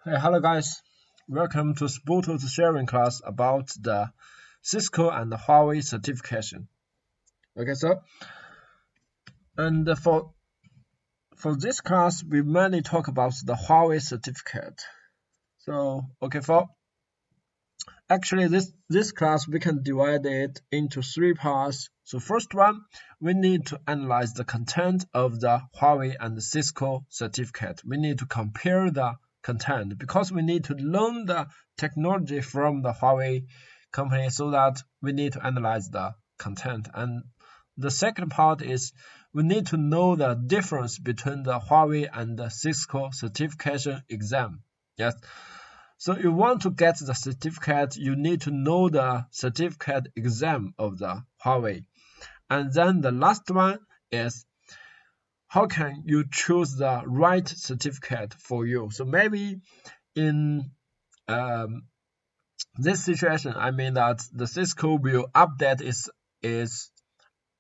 Hey, hello guys. Welcome to spotoer sharing class about the Cisco and the Huawei certification. Okay, so and for this class we mainly talk about the Huawei certificate. So okay, for actually this class we can divide it into three parts. So first one, we need to analyze the content of the Huawei and Cisco certificate. We need to compare the content because we need to learn the technology from the Huawei company, so that we need to analyze the content. And the second part is we need to know the difference between the Huawei and the Cisco certification exam. Yes. So you want to get the certificate, you need to know the certificate exam of the Huawei. And then the last one is how can you choose the right certificate for you. So maybe in this situation, I mean that the Cisco will update its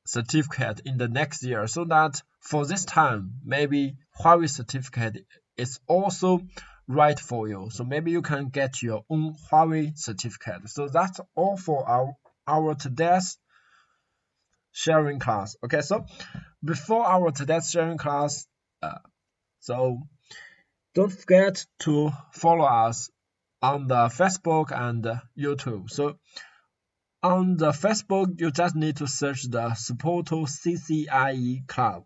certificate in the next year, so that for this time, maybe Huawei certificate is also right for you. So maybe you can get your own Huawei certificate. So that's all for our today's sharing class. Okay, so before our today's sharing class, so don't forget to follow us on the Facebook and YouTube. So on the Facebook, you just need to search the spotoer CCIE Club,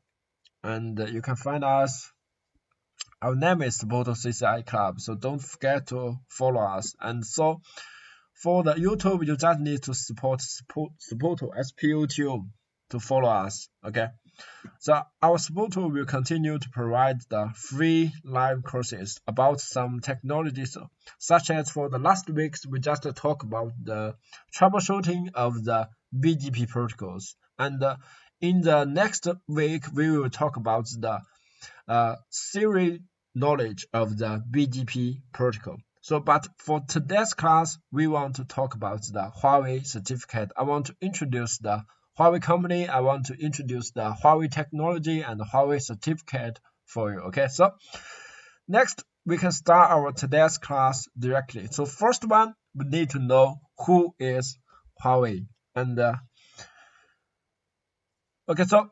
and you can find us. Our name is spotoer CCIE Club, so don't forget to follow us. And so for the YouTube, you just need to spotoer SPOTO to follow us. Okay. So our spotoer will continue to provide the free live courses about some technologies, such as for the last weeks we just talked about the troubleshooting of the BGP protocols, and in the next week we will talk about the theory knowledge of the BGP protocol. So, but for today's class, we want to talk about the Huawei certificate. I want to introduce the Huawei company. I want to introduce the Huawei technology and the Huawei certificate for you. Okay, so next we can start our today's class directly. So first one, we need to know who is Huawei. And okay, so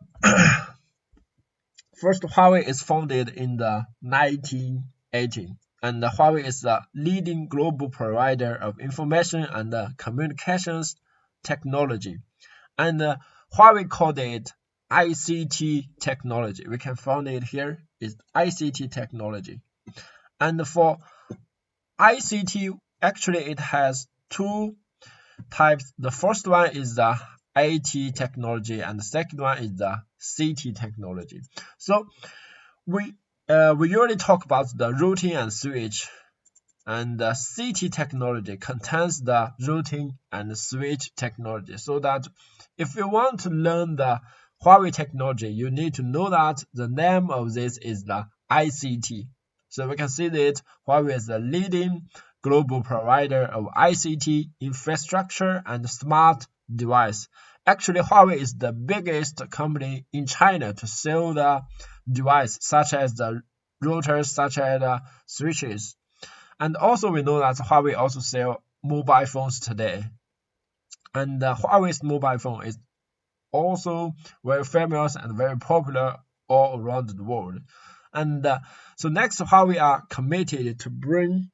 first, Huawei is founded in the 1980, and Huawei is the leading global provider of information and communications technology. And Huawei called it ICT technology. We can find it here is ICT technology. And for ICT, actually it has two types. The first one is the IT technology, and the second one is the CT technology. So we usually talk about the routing and switch, and the CT technology contains the routing and switch technology. So that if you want to learn the Huawei technology, you need to know that the name of this is the ICT. So we can see that Huawei is the leading global provider of ICT infrastructure and smart device. Actually, Huawei is the biggest company in China to sell the device, such as the routers, such as the switches. And also we know that Huawei also sell mobile phones today. And Huawei's mobile phone is also very famous and very popular all around the world. And so next, Huawei are committed to bring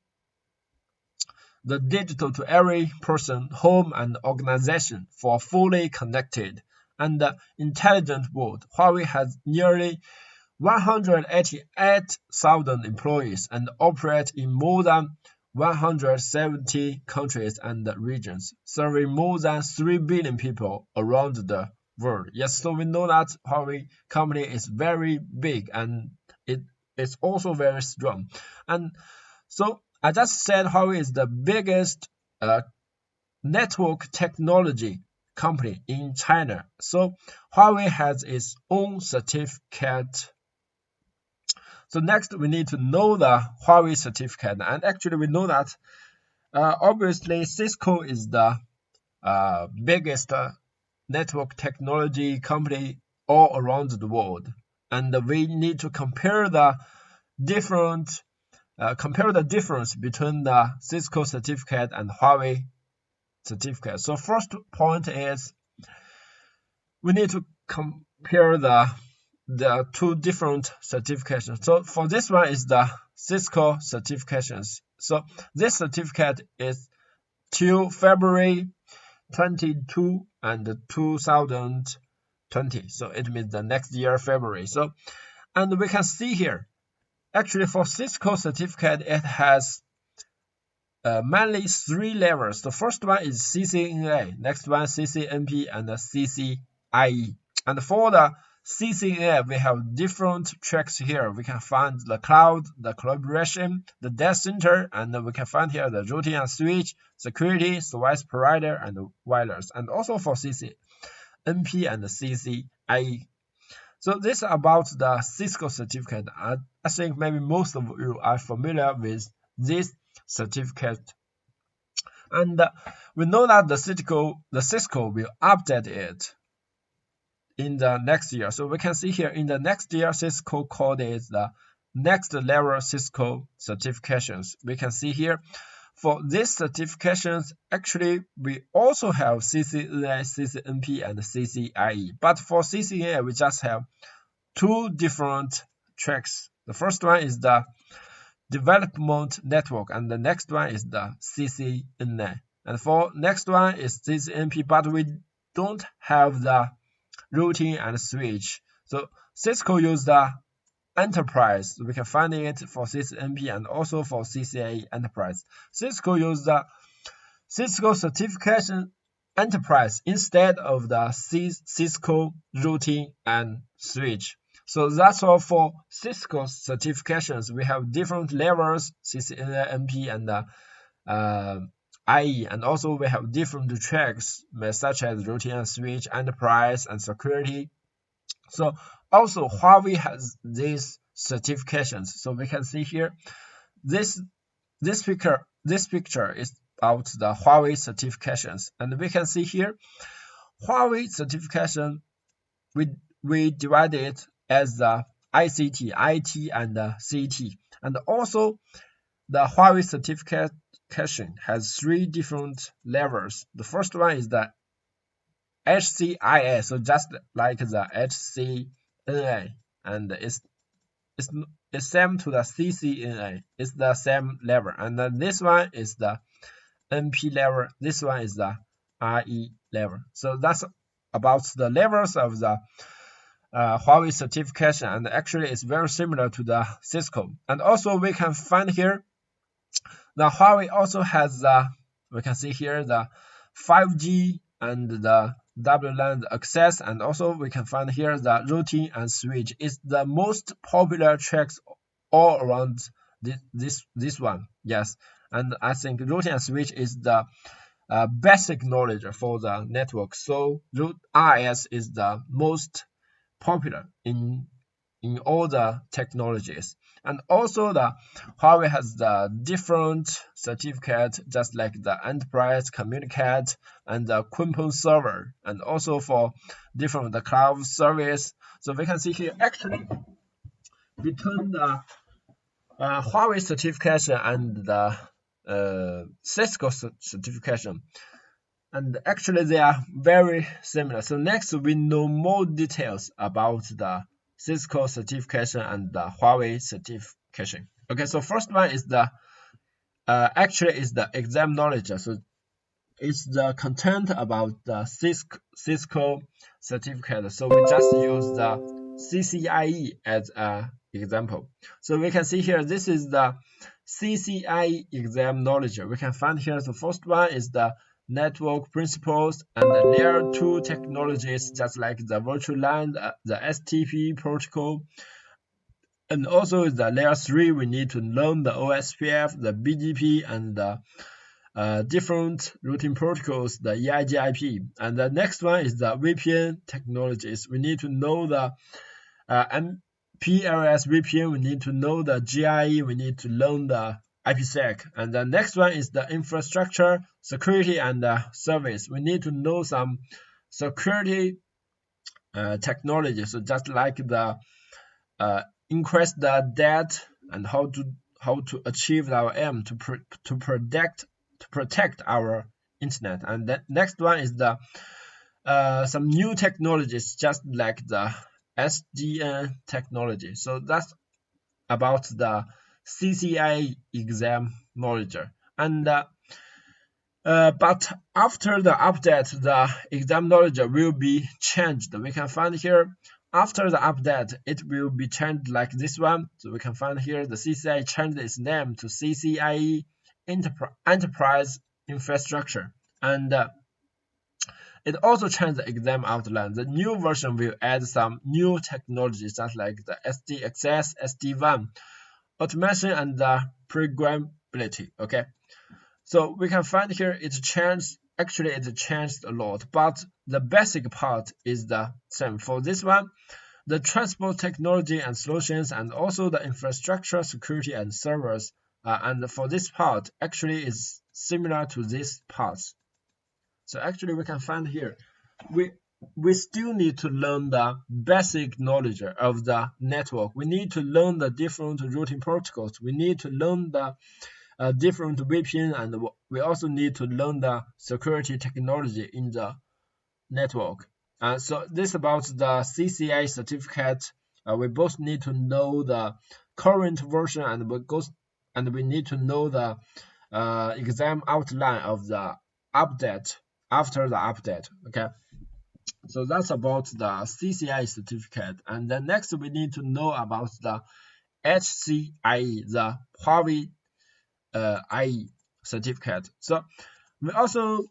the digital to every person, home, and organization for a fully connected and intelligent world. Huawei has nearly 188,000 employees and operate in more than 170 countries and regions, serving more than 3 billion people around the world. Yes, so we know that Huawei company is very big and it is also very strong. And so I just said Huawei is the biggest network technology company in China. So Huawei has its own certificate. So next we need to know the Huawei certificate, and actually we know that obviously Cisco is the biggest network technology company all around the world, and we need to compare the different compare the difference between the Cisco certificate and Huawei certificate. So first point is we need to compare the two different certifications. So for this one is the Cisco certifications. So this certificate is till February 22 and 2020. So it means the next year February. So and we can see here, actually for Cisco certificate it has mainly three levels. The first one is CCNA, next one CCNP, and the CCIE. And for the CCNA, we have different tracks here. We can find the cloud, the collaboration, the data center, and we can find here the routing and switch, security, service provider, and wireless. And also for CCNP and the CCIE. So this is about the Cisco certificate. I think maybe most of you are familiar with this certificate. And we know that the Cisco will update it in the next year. So we can see here in the next year, Cisco called it the next level Cisco certifications. We can see here for these certifications, actually we also have CCNA, CCNP, and CCIE. But for CCNA, we just have two different tracks. The first one is the development network, and the next one is the CCNA. And for next one is CCNP, but we don't have the routing and switch. So Cisco use the enterprise. We can find it for CCNP and also for CCIE enterprise. Cisco use the Cisco certification enterprise instead of the Cisco routing and switch. So that's all for Cisco certifications. We have different levels, CCNP and IE, and also we have different tracks such as routing and switch, enterprise, and security. So also Huawei has these certifications. So we can see here, this picture is about the Huawei certifications, and we can see here, Huawei certification we divide it as the ICT, IT, and CT, and also the Huawei certification has three different levels. The first one is the HCIA, so just like the HCNA, and it's same to the CCNA. It's the same level, and then this one is the NP level. This one is the RE level. So that's about the levels of the Huawei certification, and actually it's very similar to the Cisco. And also we can find here the Huawei also has the, we can see here the 5G and the WLAN access, and also we can find here the routing and switch is the most popular tracks all around this one. Yes, and I think routing and switch is the basic knowledge for the network. So RS is the most popular in all the technologies. And also the Huawei has the different certificate, just like the enterprise, communicate, and the Kunpeng server, and also for different the cloud service. So we can see here actually between the Huawei certification and the Cisco certification, and actually they are very similar. So next we know more details about the Cisco certification and the Huawei certification. Okay, so first one is the actually is the exam knowledge. So it's the content about the Cisco certificate. So we just use the CCIE as an example. So we can see here, this is the CCIE exam knowledge. We can find here the first one is the network principles and the layer 2 technologies, just like the virtual LAN, the STP protocol, and also the layer 3 we need to learn the OSPF, the BGP, and the different routing protocols, the EIGRP. And the next one is the VPN technologies. We need to know the MPLS VPN, we need to know the GIE, we need to learn the IPsec. And the next one is the infrastructure, security, and service. We need to know some security technology. So just like the increase the data and how to achieve our aim to protect our internet. And the next one is the some new technologies, just like the SDN technology. So that's about the CCIE exam knowledge. And but after the update, the exam knowledge will be changed. We can find here, after the update, it will be changed like this one. So we can find here the CCIE changed its name to CCIE Enterprise Infrastructure. And it also changed the exam outline. The new version will add some new technologies, such like the SD access, SD1, automation, and the programmability. Okay. So we can find here it changed a lot, but the basic part is the same. For this one, the transport technology and solutions, and also the infrastructure, security, and servers, and for this part actually is similar to this part. So actually we can find here, we still need to learn the basic knowledge of the network. We need to learn the different routing protocols. We need to learn the different VPN, and we also need to learn the security technology in the network. So this about the CCIE certificate. We both need to know the current version, and we need to know the exam outline of the update after the update. Okay. So that's about the CCIE certificate. And then next we need to know about the HCIE, the Huawei IE certificate. So we also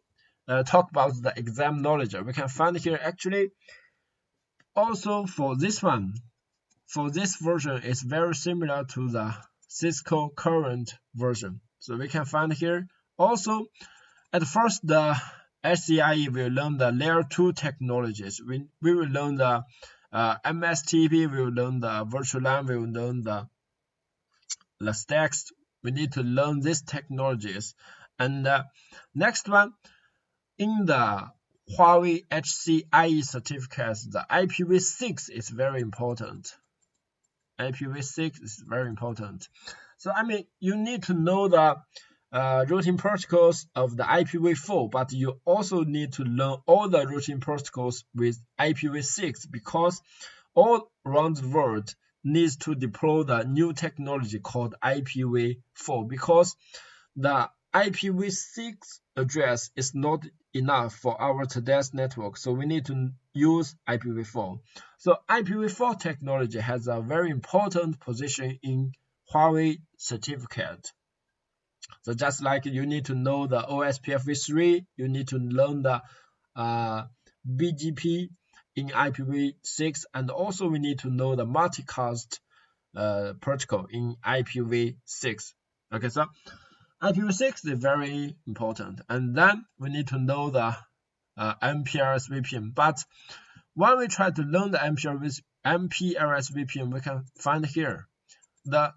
talk about the exam knowledge. We can find here actually also for this one, for this version is very similar to the Cisco current version. So we can find here also at first the HCIE will learn the layer 2 technologies. We will learn the MSTP, we will learn the virtual LAN, we will learn the stacks. We need to learn these technologies. And next one, in the Huawei HCIE certificates, the IPv6 is very important. IPv6 is very important. So I mean, you need to know the routing protocols of the IPv4, but you also need to learn all the routing protocols with IPv6, because all around the world needs to deploy the new technology called IPv4, because the IPv6 address is not enough for our today's network, so we need to use IPv4. So IPv4 technology has a very important position in Huawei certificate. So just like you need to know the OSPF3, you need to learn the BGP in IPv6, and also we need to know the multicast protocol in IPv6. Okay, so IPv6 is very important, and then we need to know the MPLS VPN. But when we try to learn the MPLS VPN, we can find here the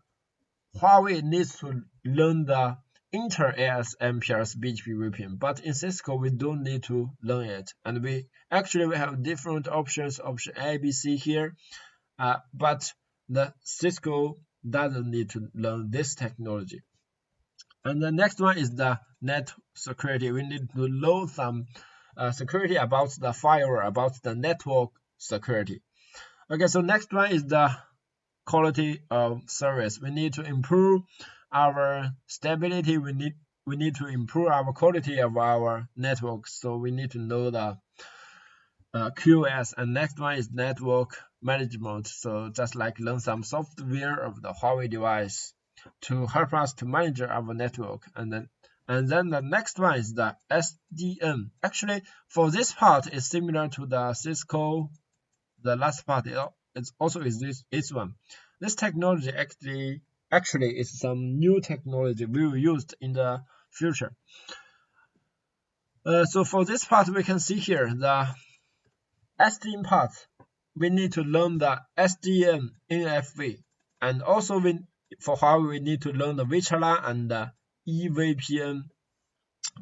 Huawei needs to learn the inter-AS MPLS BGP VPN, but in Cisco we don't need to learn it, and we have different options, option A, B, C here, but the Cisco doesn't need to learn this technology. And the next one is the net security. We need to know some security about the firewall, about the network security. Okay, so next one is the quality of service. We need to improve our stability. We need to improve our quality of our network. So we need to know the QoS. And next one is network management. So just like learn some software of the Huawei device to help us to manage our network. And then the next one is the SDN. Actually, for this part is similar to the Cisco. The last part it also is this one. This technology actually is some new technology we will use in the future. So for this part, we can see here the SDN part. We need to learn the SDN NFV, and also for Huawei we need to learn the VLAN and the eVPN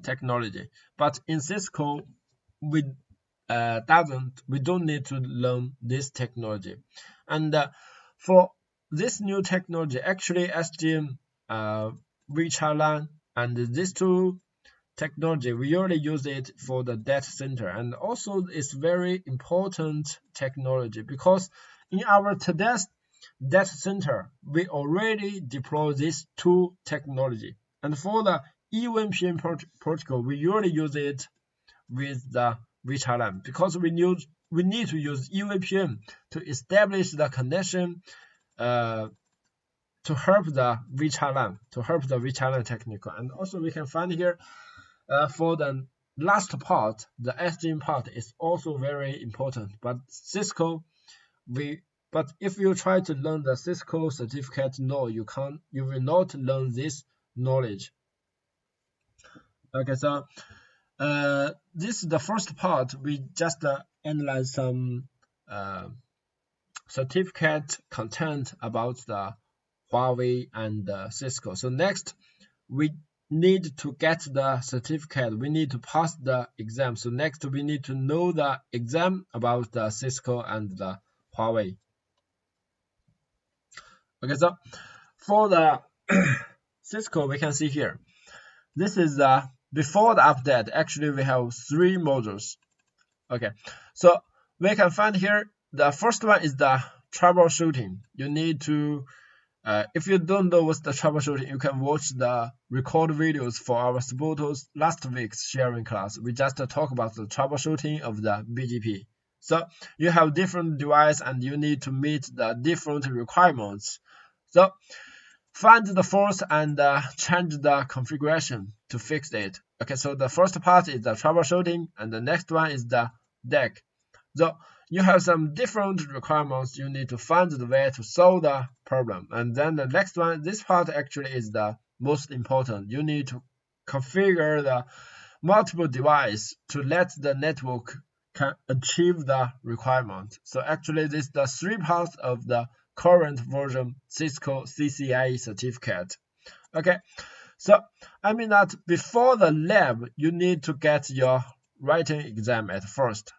technology. But in Cisco, we don't need to learn this technology. And for this new technology, actually SDN WeChat LAN, and these two technology we usually use it for the data center, and also it's very important technology because in our today's data center we already deploy these two technology. And for the eVPN protocol, we usually use it with the WeChat LAN because we need to use eVPN to establish the connection to help the WeChat LAN technical. And also we can find here for the last part, the SDN part is also very important. But if you try to learn the Cisco certificate, no, you will not learn this knowledge. Okay, so this is the first part. We just analyze some certificate content about the Huawei and Cisco. So next, we need to get the certificate. We need to pass the exam. So next, we need to know the exam about the Cisco and the Huawei. Okay, so for the Cisco, we can see here. This is before the update. Actually, we have 3 modules. Okay, so we can find here the first one is the troubleshooting. You need to if you don't know what's the troubleshooting, you can watch the record videos for our spotoers last week's sharing class. We just talk about the troubleshooting of the BGP. So you have different device and you need to meet the different requirements. So find the fault and change the configuration to fix it. Okay, so the first part is the troubleshooting, and the next one is the DEC. So you have some different requirements. You need to find the way to solve the problem. And then the next one, this part actually is the most important. You need to configure the multiple device to let the network can achieve the requirement. So actually this is the 3 parts of the current version Cisco CCIE certificate. Okay, so I mean that before the lab, you need to get your writing exam at first.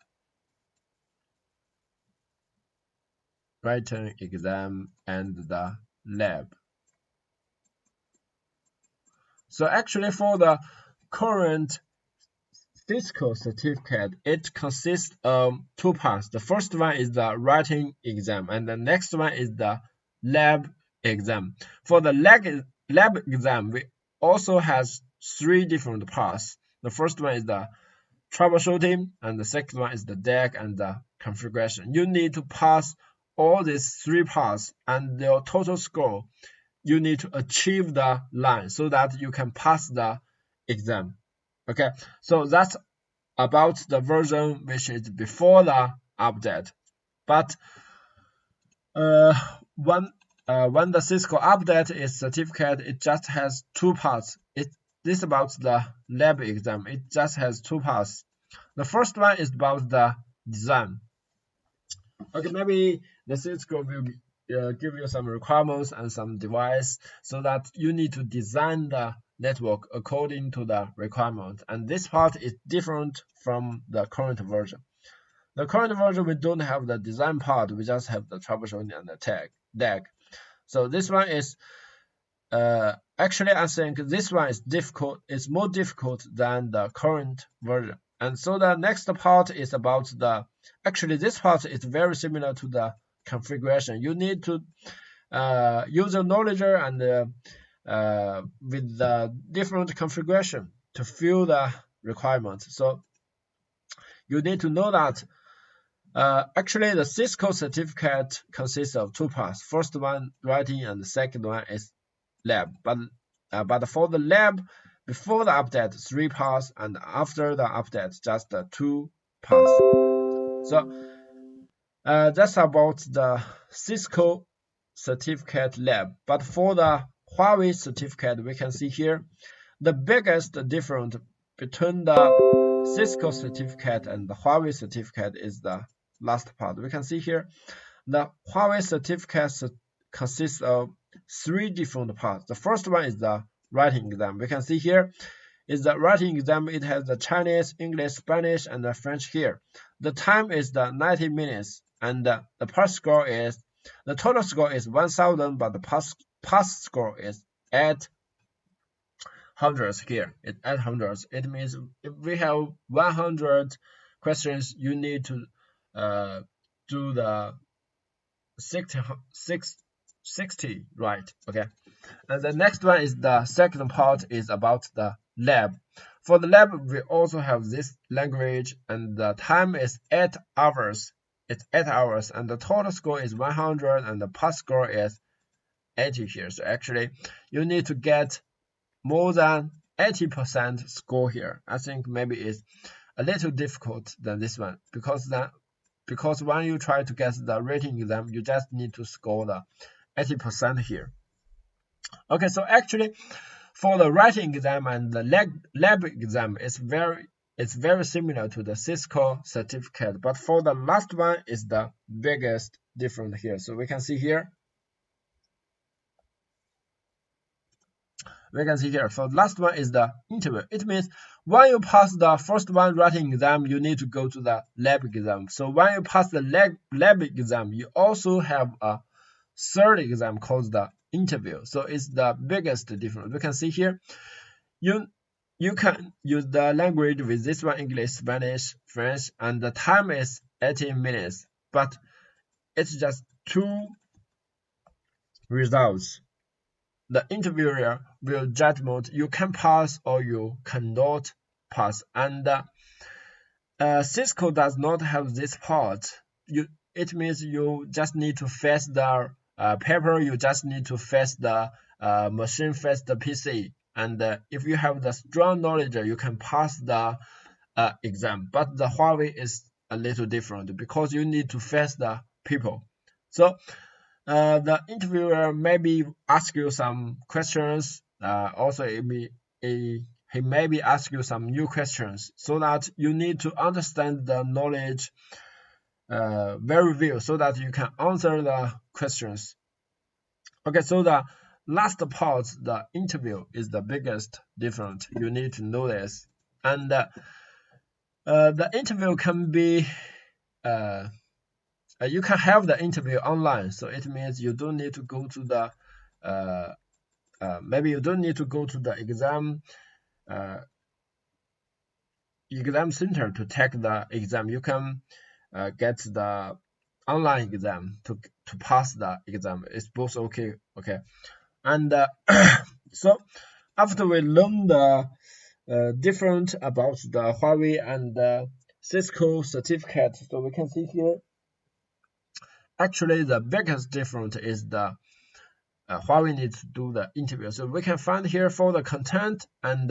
Writing exam and the lab. So actually for the current Cisco certificate, it consists of 2 parts. The first one is the writing exam, and the next one is the lab exam. For the lab exam, we also has 3 different parts. The first one is the troubleshooting, and the second one is the DEC and the configuration. You need to pass all these 3 parts, and your total score, you need to achieve the line so that you can pass the exam. Okay, so that's about the version which is before the update. But when the Cisco update is certificate, it just has 2 parts. This about the lab exam. It just has 2 parts. The first one is about the design. Okay, maybe the Cisco will give you some requirements and some device so that you need to design the network according to the requirement. And this part is different from the current version. The current version, we don't have the design part. We just have the troubleshooting and the DEC. So this one is actually, I think this one is difficult. It's more difficult than the current version. And so the next part is about the, actually this part is very similar to the configuration. You need to use your knowledge and with the different configuration to fill the requirements. So you need to know that actually the Cisco certificate consists of 2 parts. First one writing and the second one is lab. But for the lab, before the update, 3 parts, and after the update, just 2 parts. So that's about the Cisco certificate lab. But for the Huawei certificate, we can see here the biggest difference between the Cisco certificate and the Huawei certificate is the last part. We can see here the Huawei certificate consists of 3 different parts. The first one is the writing exam. We can see here is the writing exam. It has the Chinese, English, Spanish, and the French here. The time is the 90 minutes, and the pass score is, the total score is 1000, but the pass score is add hundreds here. It add hundreds. It means if we have 100 questions, you need to do the 60, right? Okay. And the next one is the second part is about the lab. For the lab, we also have this language, and the time is 8 hours. It's 8 hours, and the total score is 100, and the pass score is 80 here. So actually, you need to get more than 80% score here. I think maybe it's a little difficult than this one, because when you try to get the written exam, you just need to score the 80% here. Okay, so actually, for the writing exam and the lab exam, it's very similar to the Cisco certificate, but for the last one is the biggest difference here. So we can see here. For the last one is the interview. It means when you pass the first one writing exam, you need to go to the lab exam. So when you pass the lab exam, you also have a third exam called the interview. So it's the biggest difference. We can see here, you can use the language with this one, English, Spanish, French, and the time is 18 minutes, but it's just 2 results. The interviewer will judgment you can pass or you cannot pass, and Cisco does not have this part. It means you just need to face the paper, you just need to face the machine, face the PC, and if you have the strong knowledge, you can pass the exam. But the Huawei is a little different because you need to face the people. So the interviewer maybe ask you some questions. Also, he maybe ask you some new questions, so that you need to understand the knowledge very well, so that you can answer the questions. Okay, so the last part, the interview, is the biggest difference. You need to know this, and the interview can be you can have the interview online, so it means you don't need to go to the maybe you don't need to go to the exam center to take the exam. You can get the online exam to pass the exam. It's both okay. And so after we learn the different about the Huawei and Cisco certificate, so we can see here, actually the biggest difference is the Huawei needs to do the interview. So we can find here for the content, and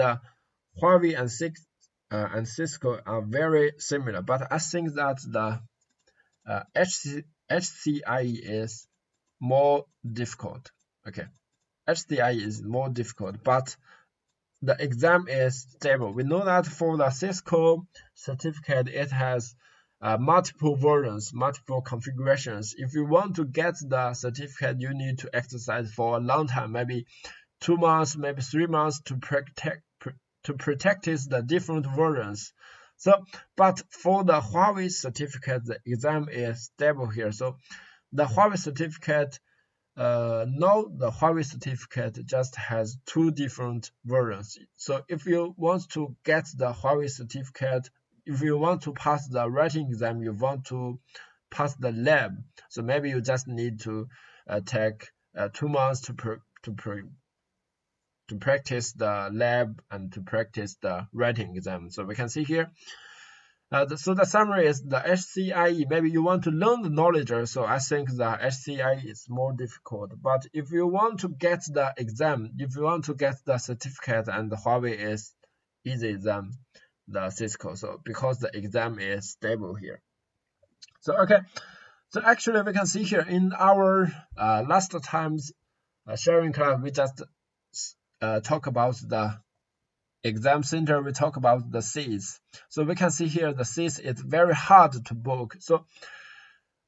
Huawei and Cisco are very similar, but I think that the HCIE is more difficult. Okay, HCIE is more difficult, but the exam is stable. We know that for the Cisco certificate, it has multiple versions, multiple configurations. If you want to get the certificate, you need to exercise for a long time, maybe 2 months, maybe 3 months, to practice the different versions. So, but for the Huawei certificate, the exam is stable here. So the Huawei certificate, now the Huawei certificate just has 2 different versions. So if you want to get the Huawei certificate, if you want to pass the writing exam, you want to pass the lab, so maybe you just need to take 2 months to practice the lab and to practice the writing exam. So we can see here. So the summary is the HCIE. Maybe you want to learn the knowledge, so I think the HCIE is more difficult. But if you want to get the exam, if you want to get the certificate, and the Huawei is easy than the Cisco, so because the exam is stable here. So okay, so actually we can see here in our last times sharing class, we just talk about the exam center, we talk about the seats. So we can see here the seats is very hard to book. So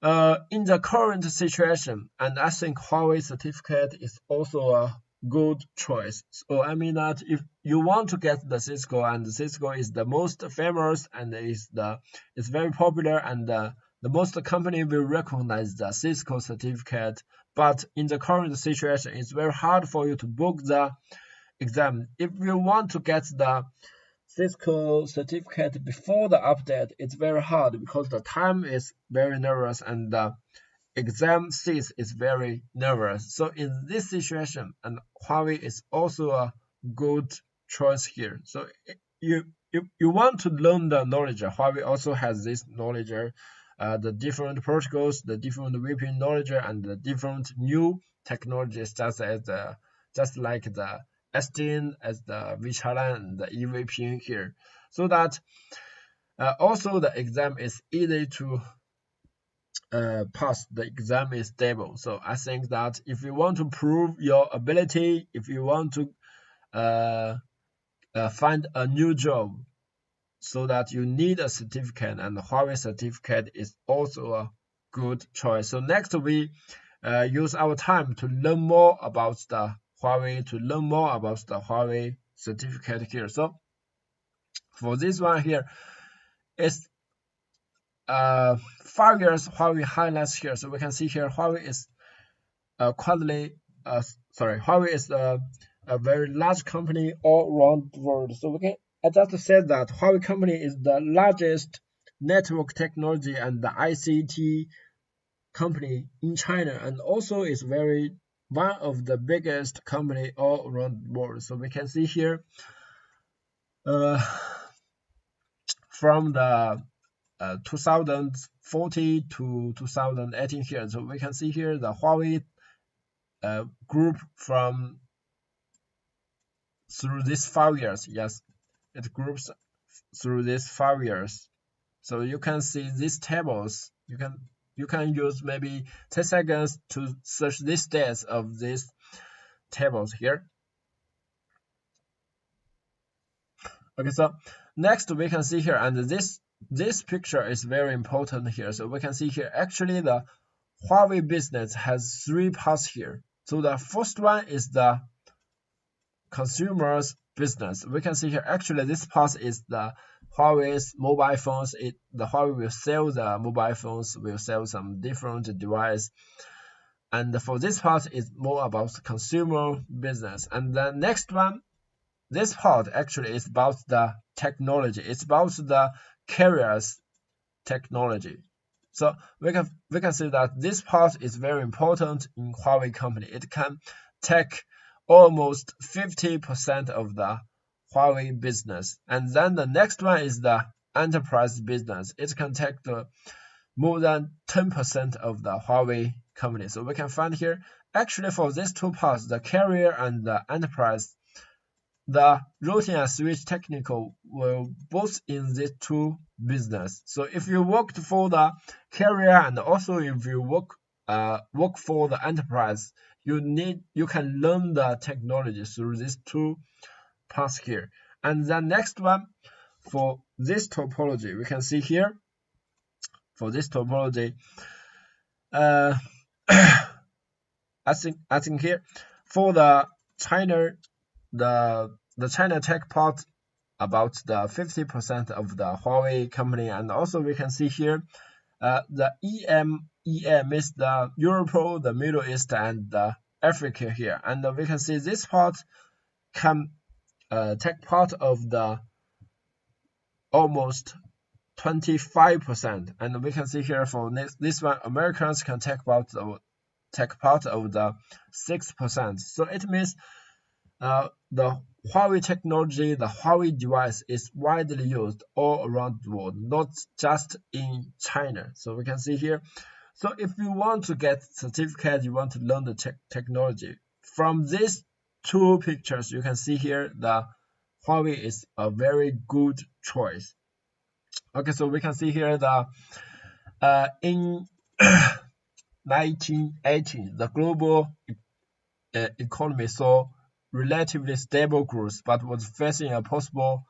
in the current situation, and I think Huawei certificate is also a good choice. So I mean that if you want to get the Cisco, and the Cisco is the most famous and it's very popular, and the most company will recognize the Cisco certificate but in the current situation, it's very hard for you to book the exam. If you want to get the Cisco certificate before the update, it's very hard because the time is very nervous and the exam seat is very nervous. So in this situation, and Huawei is also a good choice here. So you want to learn the knowledge. Huawei also has this knowledge, the different protocols, the different VPN knowledge, and the different new technologies, just like the SD, as the VCHALAN, and the eVPN here. So that also the exam is easy to pass. The exam is stable. So I think that if you want to prove your ability, if you want to find a new job, so that you need a certificate, and the Huawei certificate is also a good choice. So next we use our time to learn more about the Huawei, to learn more about the Huawei certificate here. So for this one here, it's 5 years Huawei highlights here. So we can see here Huawei is Huawei is a very large company all around the world. So I just said that Huawei company is the largest network technology and the ICT company in China, and also is one of the biggest company all around the world. So we can see here from the 2040 to 2018 here. So we can see here the Huawei group from through these 5 years. Yes, it groups through these 5 years. So you can see these tables. You can use maybe 10 seconds to search these dates of these tables here. Okay, so next we can see here, and this picture is very important here. So we can see here actually the Huawei business has 3 parts here. So the first one is the consumers business. We can see here actually this part is the Huawei's mobile phones. The Huawei will sell the mobile phones, will sell some different device. And for this part is more about consumer business. And the next one, this part actually is about the technology. It's about the carriers technology. So we can see that this part is very important in Huawei company. It can take almost 50% of the Huawei business. And then the next one is the enterprise business. It can take more than 10% of the Huawei company. So we can find here, actually for these 2 parts, the carrier and the enterprise, the routing and switch technical will both in these 2 business. So if you worked for the carrier and also if you work for the enterprise, you can learn the technology through these 2 parts here. And the next one, for this topology, we can see here for this topology, I think here for the China, the China tech part, about the 50% of the Huawei company, and also we can see here the EM is the Europe, the Middle East, and the Africa here, and we can see this part can take part of the almost 25%, and we can see here for this one, Americans can take part of the 6%. So it means the Huawei technology, the Huawei device is widely used all around the world, not just in China. So we can see here. So if you want to get certificate, you want to learn the technology, from these 2 pictures, you can see here the Huawei is a very good choice. Okay, so we can see here the in 1980, the global economy saw relatively stable growth, but was facing a possible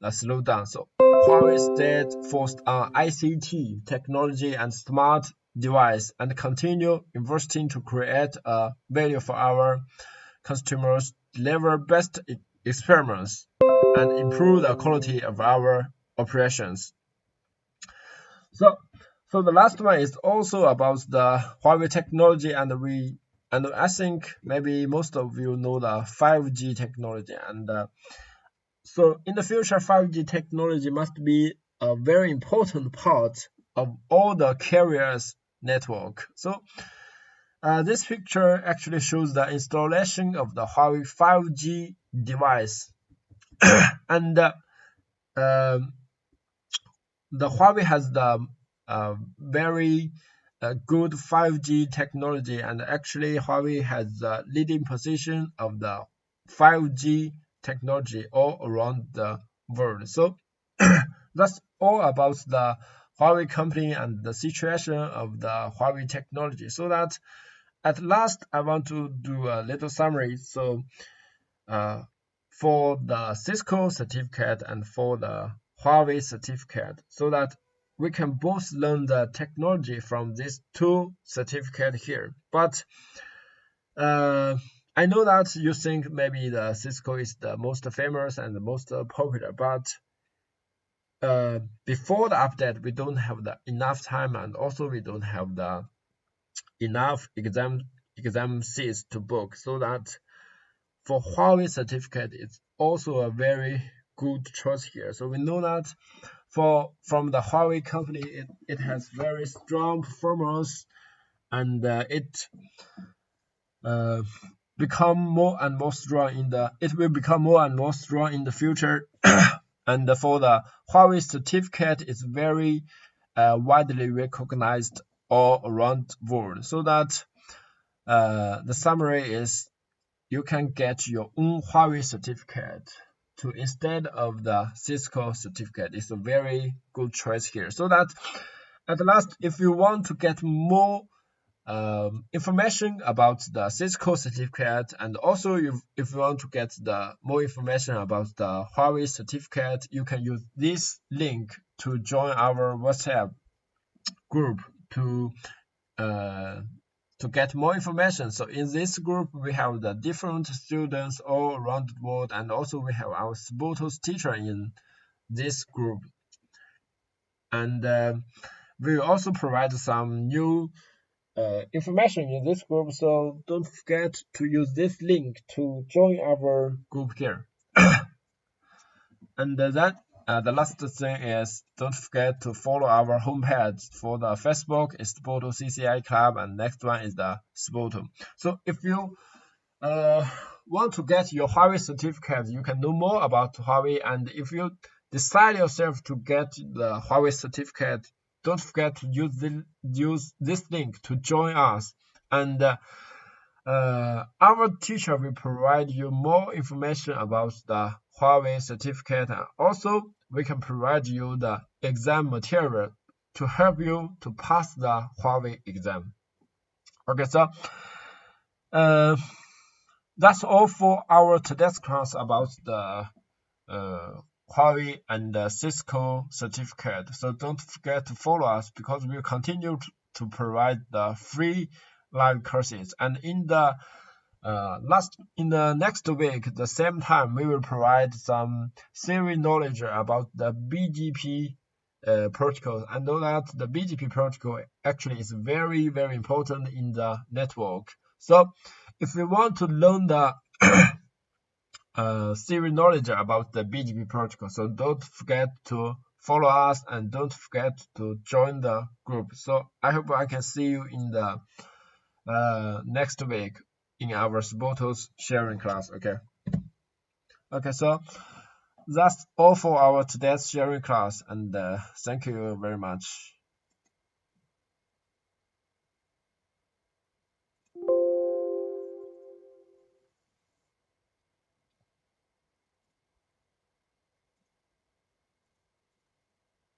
slowdown. So Huawei stayed focused on ICT technology and smart device, and continue investing to create a value for our customers, deliver best experiments, and improve the quality of our operations. So So the last one is also about the Huawei technology, and I think maybe most of you know the 5G technology, and so in the future 5G technology must be a very important part of all the carriers network. So this picture actually shows the installation of the Huawei 5G device, and the Huawei has the very good 5G technology, and actually Huawei has the leading position of the 5G technology all around the world. So that's all about the Huawei company and the situation of the Huawei technology. So that at last I want to do a little summary. So for the Cisco certificate and for the Huawei certificate, so that we can both learn the technology from these two certificates here. But I know that you think maybe the Cisco is the most famous and the most popular, but before the update, we don't have the enough time, and also we don't have the enough exam seats to book, so that for Huawei certificate, it's also a very good choice here. So we know that from the Huawei company, it has very strong performance, and it become more and more strong it will become more and more strong in the future. And for the Huawei certificate, it's very widely recognized all around the world. So that the summary is you can get your own Huawei certificate to instead of the Cisco certificate. It's a very good choice here. So that at last, if you want to get more information about the Cisco certificate, and also if you want to get the more information about the Huawei certificate, you can use this link to join our WhatsApp group to get more information. So in this group, we have the different students all around the world, and also we have our spotoer teacher in this group. And we will also provide some new information in this group, so don't forget to use this link to join our group here. And the last thing is, don't forget to follow our homepage. For the Facebook is spotoer CCI Club, and next one is the spotoer. So if you want to get your Huawei certificate, you can know more about Huawei, and if you decide yourself to get the Huawei certificate, don't forget to use this link to join us. And our teacher will provide you more information about the Huawei certificate, and also we can provide you the exam material to help you to pass the Huawei exam. Okay, so that's all for our today's class about the Huawei and Cisco certificate. So don't forget to follow us, because we'll continue to provide the free live courses. And in the next week, the same time, we will provide some theory knowledge about the BGP protocol. I know that the BGP protocol actually is very, very important in the network. So if you want to learn the theory knowledge about the BGP protocol, so don't forget to follow us and don't forget to join the group. So I hope I can see you in the next week in our spotoer sharing class. Okay, so that's all for our today's sharing class, and thank you very much.